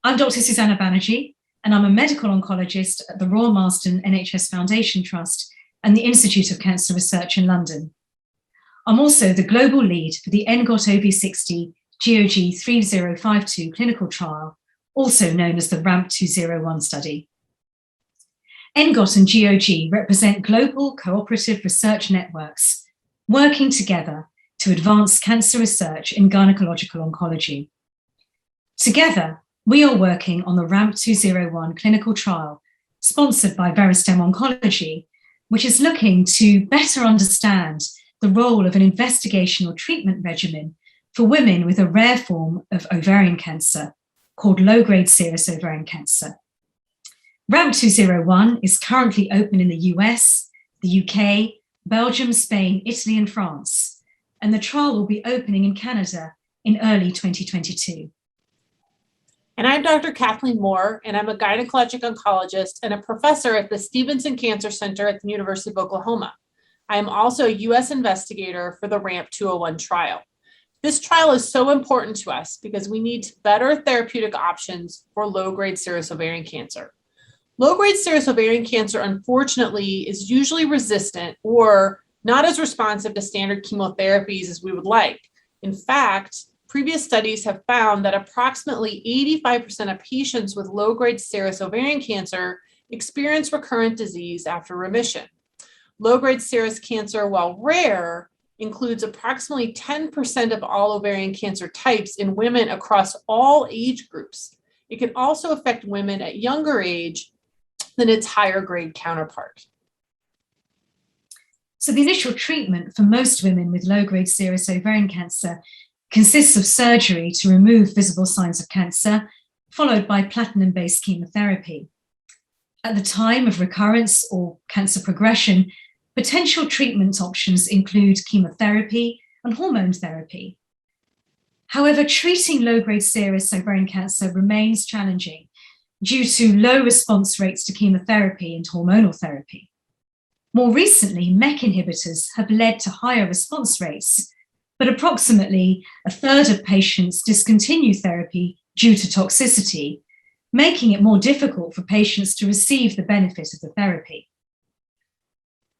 I'm Dr. Susanna Banerjee, and I'm a medical oncologist at the Royal Marsden NHS Foundation Trust and the Institute of Cancer Research in London. I'm also the global lead for the ENGOT-ov60 GOG-3052 clinical trial, also known as the RAMP201 study. ENGOT and GOG represent global cooperative research networks working together to advance cancer research in gynecological oncology. Together, we are working on the RAMP201 clinical trial, sponsored by Veristem Oncology, which is looking to better understand the role of an investigational treatment regimen for women with a rare form of ovarian cancer called low-grade serous ovarian cancer. RAMP201 is currently open in the US, the UK, Belgium, Spain, Italy, and France, and the trial will be opening in Canada in early 2022. And I'm Dr. Kathleen Moore, and I'm a gynecologic oncologist and a professor at the Stevenson Cancer Center at the University of Oklahoma. I am also a U.S. investigator for the RAMP201 trial. This trial is so important to us because we need better therapeutic options for low-grade serous ovarian cancer. Low-grade serous ovarian cancer, unfortunately, is usually resistant or not as responsive to standard chemotherapies as we would like. In fact, previous studies have found that approximately 85% of patients with low-grade serous ovarian cancer experience recurrent disease after remission. Low-grade serous cancer, while rare, includes approximately 10% of all ovarian cancer types in women across all age groups. It can also affect women at younger age than its higher grade counterpart. So the initial treatment for most women with low-grade serous ovarian cancer consists of surgery to remove visible signs of cancer, followed by platinum-based chemotherapy. At the time of recurrence or cancer progression, potential treatment options include chemotherapy and hormone therapy. However, treating low-grade serous ovarian cancer remains challenging due to low response rates to chemotherapy and hormonal therapy. More recently, MEK inhibitors have led to higher response rates, but approximately a third of patients discontinue therapy due to toxicity, making it more difficult for patients to receive the benefit of the therapy.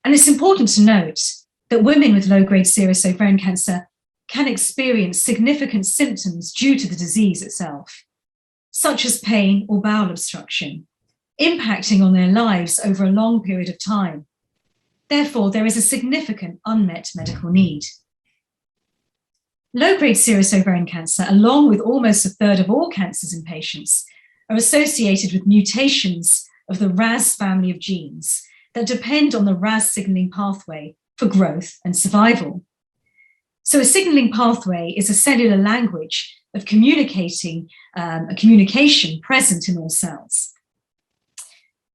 And it's important to note that women with low-grade serous ovarian cancer can experience significant symptoms due to the disease itself, such as pain or bowel obstruction, impacting on their lives over a long period of time. Therefore, there is a significant unmet medical need. Low-grade serous ovarian cancer, along with almost a third of all cancers in patients, are associated with mutations of the RAS family of genes that depend on the RAS signaling pathway for growth and survival. So a signaling pathway is a cellular language of communication present in all cells.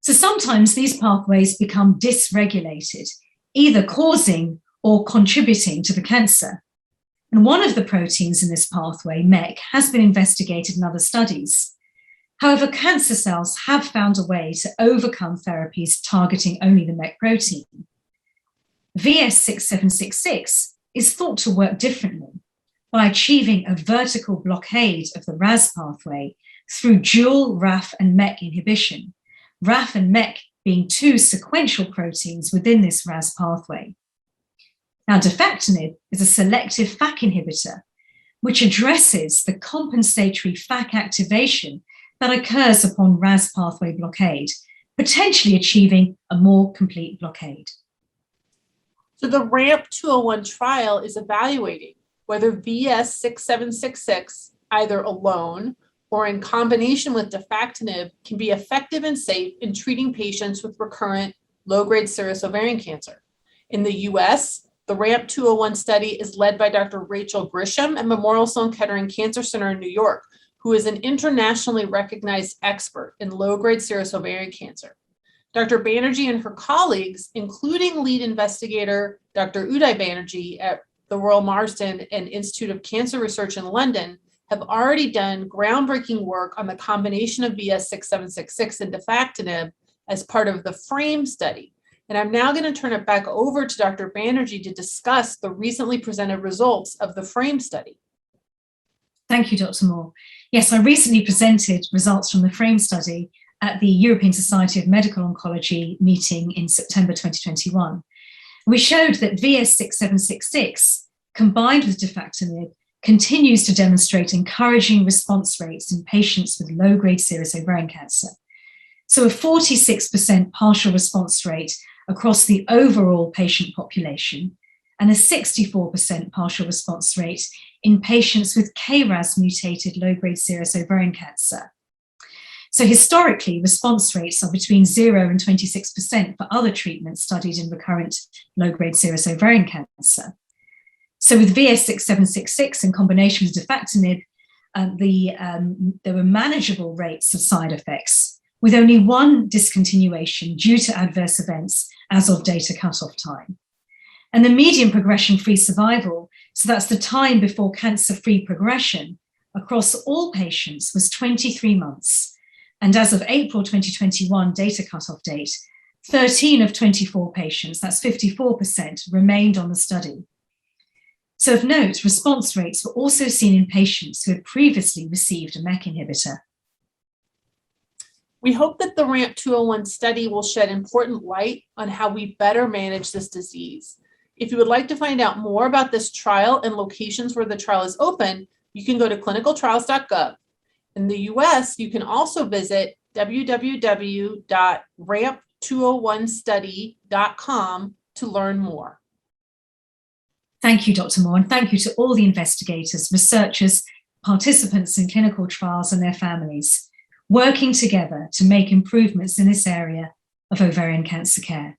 So sometimes these pathways become dysregulated, either causing or contributing to the cancer. And one of the proteins in this pathway, MEK, has been investigated in other studies. However, cancer cells have found a way to overcome therapies targeting only the MEK protein. VS6766 is thought to work differently by achieving a vertical blockade of the RAS pathway through dual RAF and MEK inhibition, RAF and MEK being two sequential proteins within this RAS pathway. Now, defactinib is a selective FAK inhibitor, which addresses the compensatory FAK activation that occurs upon RAS pathway blockade, potentially achieving a more complete blockade. So the RAMP201 trial is evaluating whether VS6766, either alone or in combination with defactinib, can be effective and safe in treating patients with recurrent low-grade serous ovarian cancer. In the US, the RAMP201 study is led by Dr. Rachel Grisham at Memorial Sloan Kettering Cancer Center in New York, who is an internationally recognized expert in low-grade serous ovarian cancer. Dr. Banerjee and her colleagues, including lead investigator Dr. Uday Banerjee at the Royal Marsden and Institute of Cancer Research in London, have already done groundbreaking work on the combination of VS6766 and defactinib as part of the FRAME study. And I'm now going to turn it back over to Dr. Banerjee to discuss the recently presented results of the FRAME study. Thank you, Dr. Moore. Yes, I recently presented results from the FRAME study at the European Society of Medical Oncology meeting in September 2021. We showed that VS6766, combined with defactinib, continues to demonstrate encouraging response rates in patients with low-grade serous ovarian cancer. So a 46% partial response rate across the overall patient population, and a 64% partial response rate in patients with KRAS-mutated low-grade serous ovarian cancer. So historically, response rates are between 0 and 26% for other treatments studied in recurrent low-grade serous ovarian cancer. So with VS6766 in combination with defactinib, there were manageable rates of side effects, with only one discontinuation due to adverse events as of data cutoff time. And the median progression-free survival, so that's the time before cancer-free progression, across all patients was 23 months. And as of April 2021 data cutoff date, 13 of 24 patients, that's 54%, remained on the study. So of note, response rates were also seen in patients who had previously received a MEK inhibitor. We hope that the RAMP 201 study will shed important light on how we better manage this disease. If you would like to find out more about this trial and locations where the trial is open, you can go to clinicaltrials.gov. In the US, you can also visit www.ramp201study.com to learn more. Thank you, Dr. Moore, and thank you to all the investigators, researchers, participants in clinical trials and their families, working together to make improvements in this area of ovarian cancer care.